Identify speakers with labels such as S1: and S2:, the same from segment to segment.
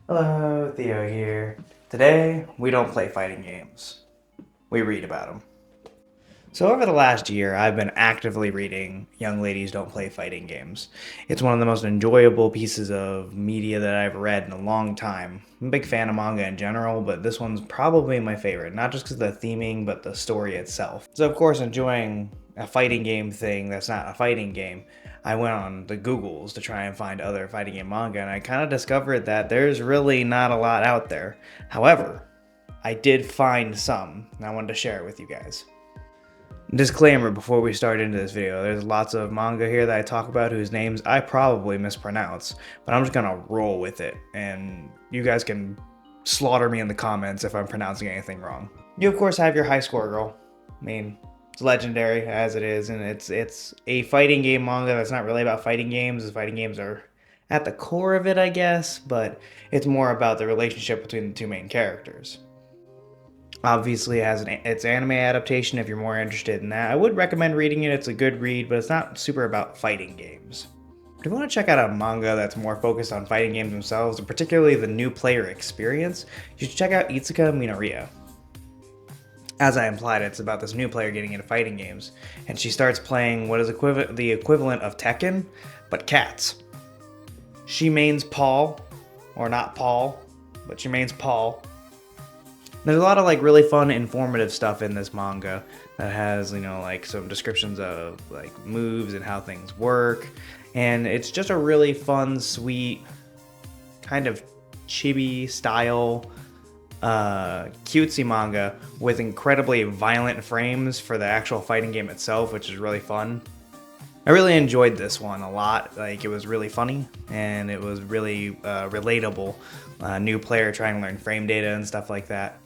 S1: Hello, Theo here. Today, we don't play fighting games. We read about them. So over the last year, I've been actively reading Young Ladies Don't Play Fighting Games. It's one of the most enjoyable pieces of media that I've read in a long time. I'm a big fan of manga in general, but this one's probably my favorite, not just because of the theming, but the story itself. So of course, enjoying a fighting game thing that's not a fighting game, I went on the Googles to try and find other fighting game manga, and I kind of discovered that there's really not a lot out there. However, I did find some, and I wanted to share it with you guys. Disclaimer before we start into this video, there's lots of manga here that I talk about whose names I probably mispronounce, but I'm just gonna roll with it, and you guys can slaughter me in the comments if I'm pronouncing anything wrong. You of course have your High Score Girl. I mean, it's legendary as it is, and it's a fighting game manga that's not really about fighting games. The fighting games are at the core of it, I guess, but it's more about the relationship between the two main characters. Obviously, it has its anime adaptation if you're more interested in that. I would recommend reading it. It's a good read, but it's not super about fighting games. If you want to check out a manga that's more focused on fighting games themselves, and particularly the new player experience, you should check out Itsuka Minoria. As I implied, it's about this new player getting into fighting games, and she starts playing what is the equivalent of Tekken, but cats. She mains Paul, or not Paul, but she mains Paul. There's a lot of like really fun, informative stuff in this manga that has, like some descriptions of like moves and how things work. And it's just a really fun, sweet, kind of chibi style, cutesy manga with incredibly violent frames for the actual fighting game itself, which is really fun. I really enjoyed this one a lot. Like, it was really funny and it was really relatable. New player trying to learn frame data and stuff like that.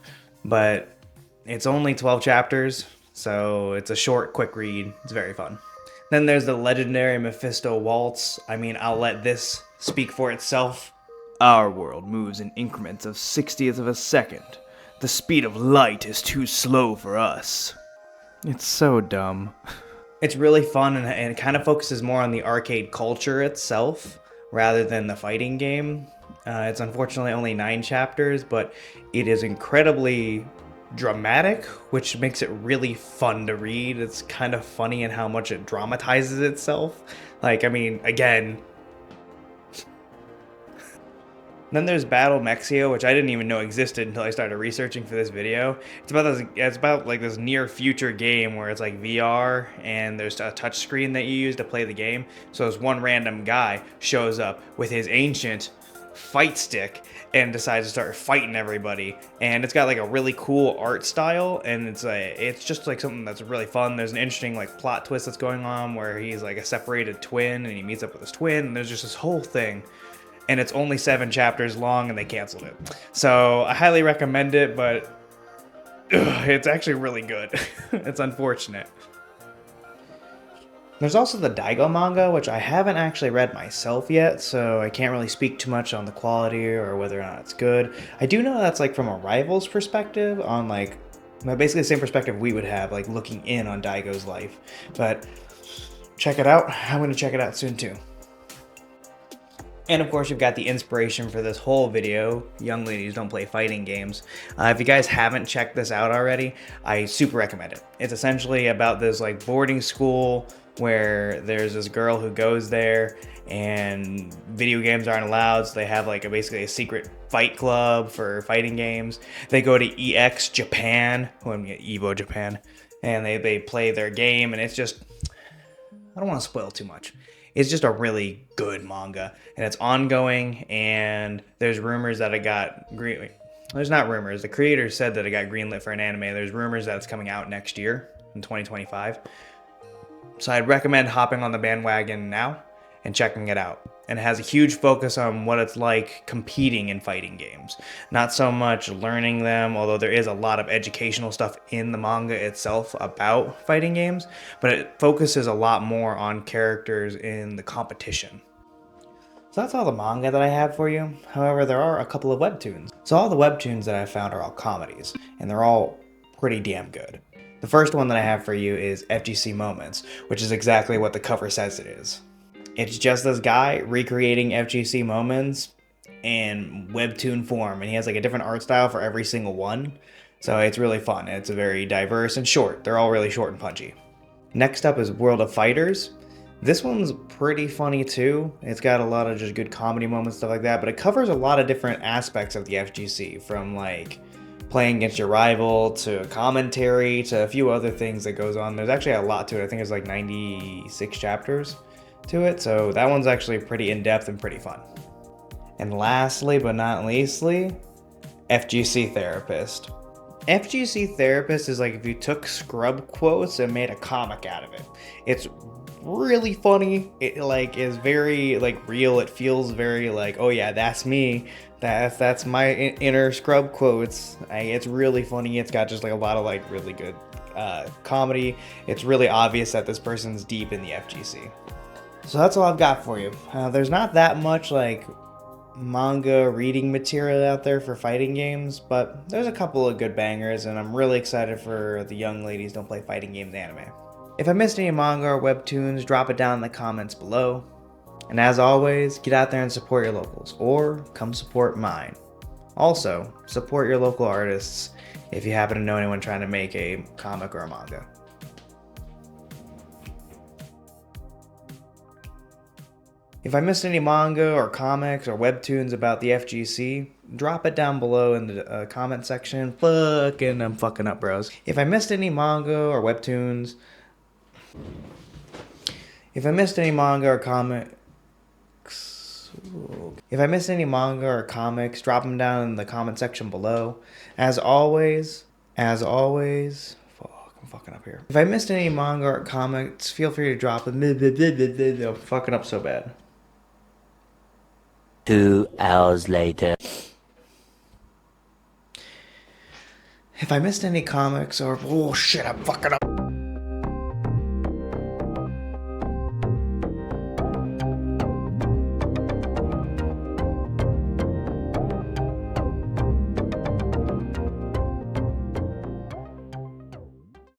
S1: But it's only 12 chapters, so it's a short, quick read. It's very fun. Then there's the legendary Mephisto Waltz. I mean, I'll let this speak for itself. Our world moves in increments of 60th of a second. The speed of light is too slow for us. It's so dumb. It's really fun, and it kind of focuses more on the arcade culture itself rather than the fighting game. It's unfortunately only 9 chapters, but it is incredibly dramatic, which makes it really fun to read. It's kind of funny in how much it dramatizes itself. Like, I mean, again. Then there's Battle Mexio, which I didn't even know existed until I started researching for this video. It's about like this near future game where it's like VR and there's a touch screen that you use to play the game. So this one random guy shows up with his ancient fight stick and decides to start fighting everybody, and it's got like a really cool art style, and it's just like something that's really fun. There's an interesting like plot twist that's going on where he's like a separated twin and he meets up with his twin, and there's just this whole thing, and it's only 7 chapters long and they canceled it. So I highly recommend it, but it's actually really good. It's unfortunate. There's also the Daigo manga, which I haven't actually read myself yet, so I can't really speak too much on the quality or whether or not it's good. I do know that's like from a rival's perspective, on like basically the same perspective we would have, like looking in on Daigo's life. But check it out. I'm going to check it out soon too. And of course, you've got the inspiration for this whole video, Young Ladies Don't Play Fighting Games. If you guys haven't checked this out already, I super recommend it. It's essentially about this like boarding school where there's this girl who goes there and video games aren't allowed, so they have like basically a secret fight club for fighting games. They go to EX Japan, Evo Japan, and they play their game, and it's just, I don't want to spoil too much. It's just a really good manga, and it's ongoing, and there's rumors that it got green. There's not rumors. The creator said that it got greenlit for an anime. There's rumors that it's coming out next year in 2025. So I'd recommend hopping on the bandwagon now and checking it out. And it has a huge focus on what it's like competing in fighting games. Not so much learning them, although there is a lot of educational stuff in the manga itself about fighting games, but it focuses a lot more on characters in the competition. So that's all the manga that I have for you. However, there are a couple of webtoons. So all the webtoons that I found are all comedies, and they're all pretty damn good. The first one that I have for you is FGC Moments, which is exactly what the cover says it is. It's just this guy recreating FGC moments in Webtoon form, and he has like a different art style for every single one. So it's really fun. It's a very diverse and short. They're all really short and punchy. Next up is World of Fighters. This one's pretty funny too. It's got a lot of just good comedy moments, stuff like that, but it covers a lot of different aspects of the FGC, from like playing against your rival to commentary to a few other things that goes on. There's actually a lot to it. I think there's like 96 chapters to it, so that one's actually pretty in-depth and pretty fun. And lastly but not leastly, FGC Therapist. FGC Therapist is like if you took scrub quotes and made a comic out of it. It's really funny. It like is very like real. It feels very like, oh yeah, that's me. That's my inner scrub quotes. It's really funny. It's got just like a lot of like really good comedy. It's really obvious that this person's deep in the FGC. So that's all I've got for you. There's not that much like manga reading material out there for fighting games, but there's a couple of good bangers, and I'm really excited for the Young Ladies Don't Play Fighting Games anime. If I missed any manga or webtoons, drop it down in the comments below. And as always, get out there and support your locals, or come support mine. Also, support your local artists if you happen to know anyone trying to make a comic or a manga. If I missed any manga or comics or webtoons about the FGC, drop it down below in the comment section. I'm fucking up, bros. If I missed any manga or webtoons, if I missed any manga or comics, drop them down in the comment section below. As always, fuck, I'm fucking up here. If I missed any manga or comics, feel free to drop them. I'm fucking up so bad.
S2: 2 hours later.
S1: If I missed any comics or... Oh shit, I'm fucking up.